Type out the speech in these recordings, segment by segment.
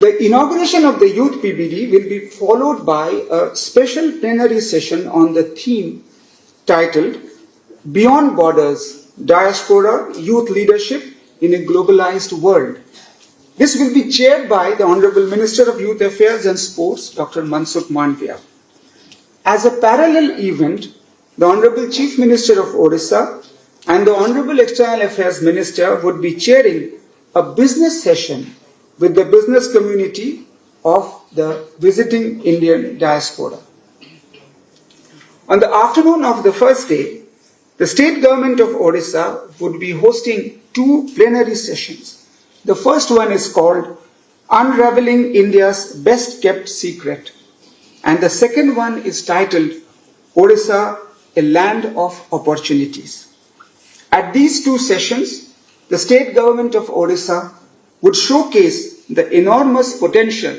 The inauguration of the Youth PBD will be followed by a special plenary session on the theme titled Beyond Borders, Diaspora, Youth Leadership in a Globalized World. This will be chaired by the Honorable Minister of Youth Affairs and Sports, Dr. Mansukh Mandviya. As a parallel event, the Honorable Chief Minister of Odisha and the Honorable External Affairs Minister would be chairing a business session with the business community of the visiting Indian diaspora. On the afternoon of the first day, the state government of Odisha would be hosting two plenary sessions. The first one is called Unraveling India's Best Kept Secret, and the second one is titled Odisha, a Land of Opportunities. At these two sessions, the state government of Odisha would showcase the enormous potential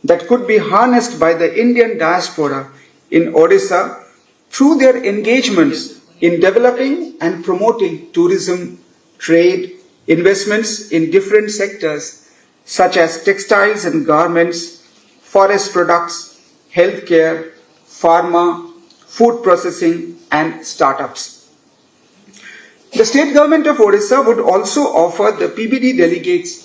that could be harnessed by the Indian diaspora in Odisha through their engagements in developing and promoting tourism, trade, investments in different sectors such as textiles and garments, forest products, healthcare, pharma, food processing, and startups. The state government of Odisha would also offer the PBD delegates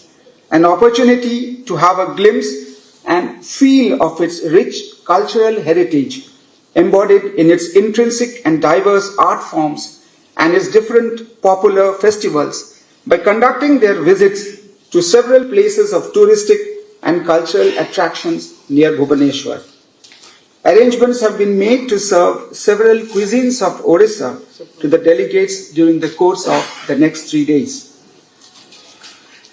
an opportunity to have a glimpse and feel of its rich cultural heritage embodied in its intrinsic and diverse art forms and its different popular festivals by conducting their visits to several places of touristic and cultural attractions near Bhubaneswar. Arrangements have been made to serve several cuisines of Odisha to the delegates during the course of the next 3 days.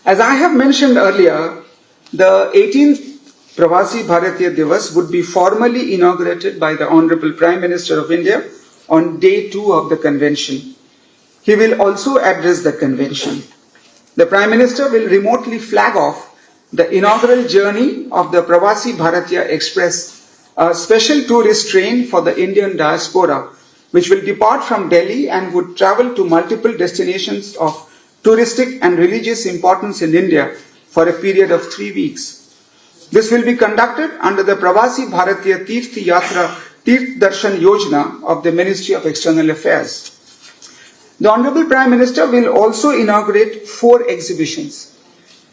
As I have mentioned earlier, the 18th Pravasi Bharatiya Divas would be formally inaugurated by the Honorable Prime Minister of India on day 2 of the convention. He will also address the convention. The Prime Minister will remotely flag off the inaugural journey of the Pravasi Bharatiya Express, a special tourist train for the Indian diaspora, which will depart from Delhi and would travel to multiple destinations of touristic and religious importance in India for a period of 3 weeks. This will be conducted under the Pravasi Bharatiya Tirth Yatra Tirth Darshan Yojana of the Ministry of External Affairs. The Honorable Prime Minister will also inaugurate 4 exhibitions.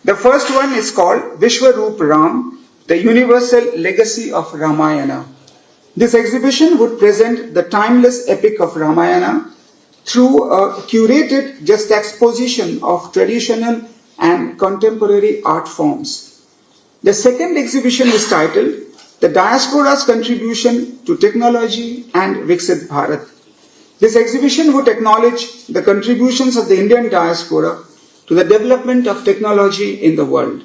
The first one is called Vishwaroop Ram, the Universal Legacy of Ramayana. This exhibition would present the timeless epic of Ramayana through a curated juxtaposition of traditional and contemporary art forms. The second exhibition is titled The Diaspora's Contribution to Technology and Viksit Bharat. This exhibition would acknowledge the contributions of the Indian diaspora to the development of technology in the world.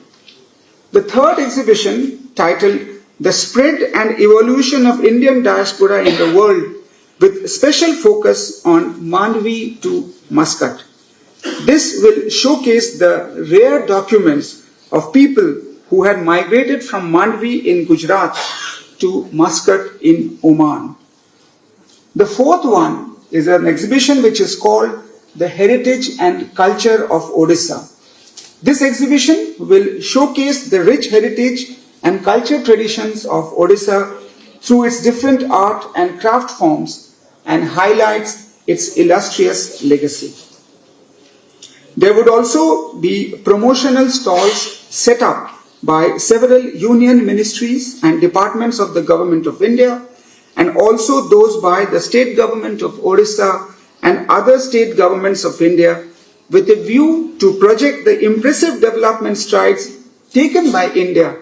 The third exhibition, titled The Spread and Evolution of Indian Diaspora in the World, with special focus on Mandvi to Muscat. This will showcase the rare documents of people who had migrated from Mandvi in Gujarat to Muscat in Oman. The fourth one is an exhibition which is called The Heritage and Culture of Odisha. This exhibition will showcase the rich heritage and culture traditions of Odisha through its different art and craft forms and highlights its illustrious legacy. There would also be promotional stalls set up by several union ministries and departments of the Government of India, and also those by the state government of Odisha and other state governments of India, with a view to project the impressive development strides taken by India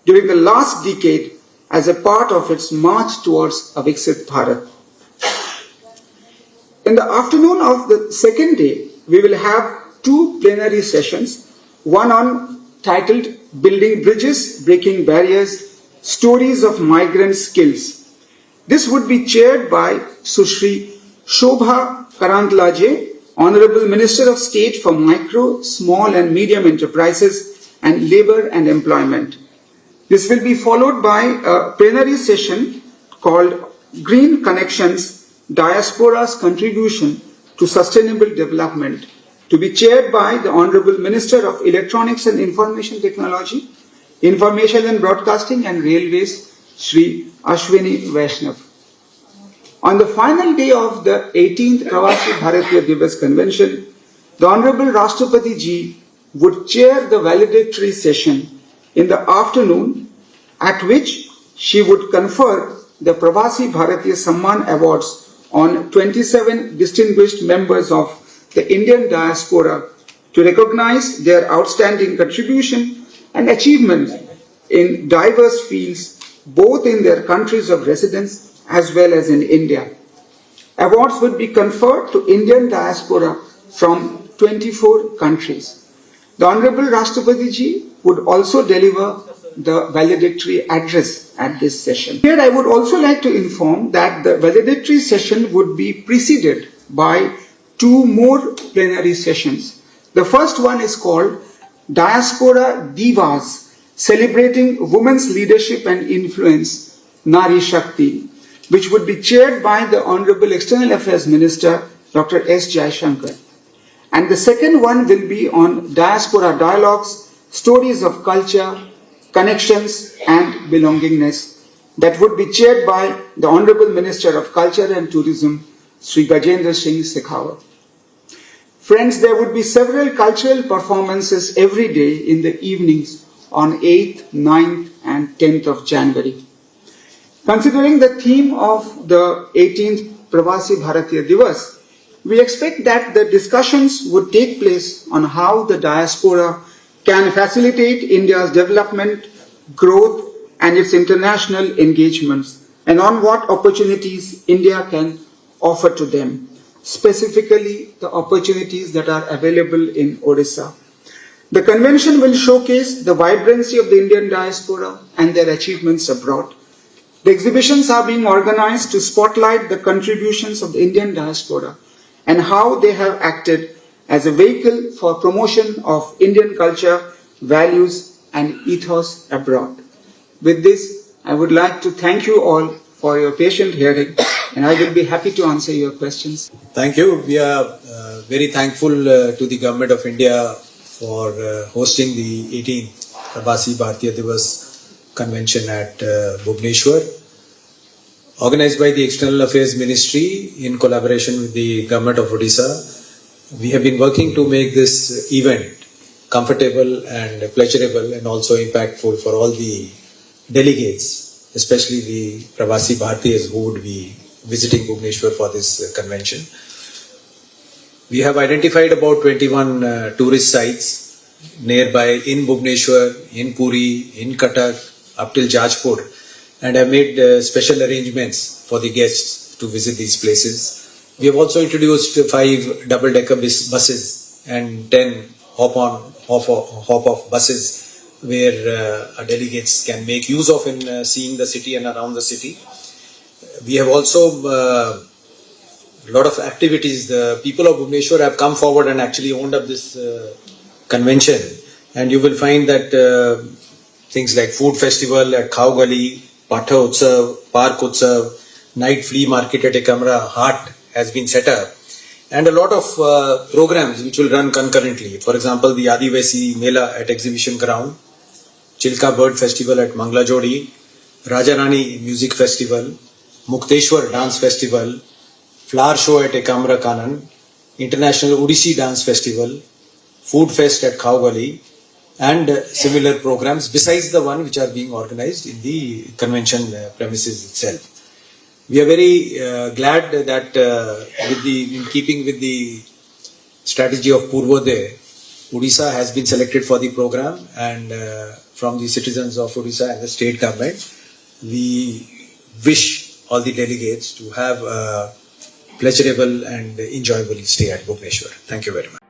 during the last decade as a part of its march towards a Viksit Bharat. In the afternoon of the second day, we will have 2 plenary sessions, one on titled Building Bridges, Breaking Barriers, Stories of Migrant Skills. This would be chaired by Sushri Shobha Karandlaje, Honorable Minister of State for Micro, Small and Medium Enterprises and Labour and Employment. This will be followed by a plenary session called Green Connections, Diaspora's Contribution to Sustainable Development, to be chaired by the Honorable Minister of Electronics and Information Technology Information and Broadcasting and Railways, Shri Ashwini Vaishnav. On the final day of the 18th Pravasi Bharatiya Divas Convention, the Honorable Rashtrapati Ji would chair the valedictory session in the afternoon, at which she would confer the Pravasi Bharatiya Samman Awards on 27 distinguished members of the Indian diaspora to recognize their outstanding contribution and achievement in diverse fields, both in their countries of residence as well as in India. Awards would be conferred to Indian diaspora from 24 countries. The Honorable Rashtrapati Ji would also deliver the valedictory address at this session. Here I would also like to inform that the valedictory session would be preceded by two more plenary sessions. The first one is called Diaspora Divas, celebrating women's leadership and influence, Nari Shakti, which would be chaired by the Honorable External Affairs Minister, Dr. S. Jaishankar. And the second one will be on Diaspora Dialogues, Stories of Culture, Connections and Belongingness, that would be chaired by the Honorable Minister of Culture and Tourism, Sri Gajendra Singh Shekhawat. Friends, there would be several cultural performances every day in the evenings on 8th, 9th and 10th of January. Considering the theme of the 18th Pravasi Bharatiya Divas, we expect that the discussions would take place on how the diaspora can facilitate India's development, growth and its international engagements, and on what opportunities India can offer to them, specifically the opportunities that are available in Odisha. The convention will showcase the vibrancy of the Indian diaspora and their achievements abroad. The exhibitions are being organized to spotlight the contributions of the Indian diaspora and how they have acted as a vehicle for promotion of Indian culture, values and ethos abroad. With this, I would like to thank you all for your patient hearing, and I will be happy to answer your questions. Thank you. We are very thankful to the Government of India for hosting the 18th Pravasi Bharatiya Divas Convention at Bhubaneswar, organized by the External Affairs Ministry in collaboration with the Government of Odisha. We have been working to make this event comfortable and pleasurable and also impactful for all the delegates, especially the Pravasi Bharatiyas who would be visiting Bhubaneswar for this convention. We have identified about 21 tourist sites nearby in Bhubaneswar, in Puri, in Cuttack, up till Jajpur, and have made special arrangements for the guests to visit these places. We have also introduced 5 double-decker buses and 10 hop-off buses where delegates can make use of in seeing the city and around the city. We have also a lot of activities. The people of Bhubaneswar have come forward and actually owned up this convention, and you will find that things like food festival at Khao Gali, Patha Utsav, Park Utsav, night flea market at Ekamra Hart has been set up, and a lot of programs which will run concurrently. For example, the Adivasi Mela at Exhibition Ground, Chilka Bird Festival at Mangla Jodi, Rajarani Music Festival, Mukteshwar Dance Festival, Flower Show at Ekamra Kanan, International Odissi Dance Festival, Food Fest at Khao Gali, and similar programs besides the one which are being organized in the convention premises itself. We are very glad that in keeping with the strategy of Purvodaya, Odisha has been selected for the program, and from the citizens of Odisha and the state government, we wish all the delegates to have a pleasurable and enjoyable stay at Bhubaneswar. Thank you very much.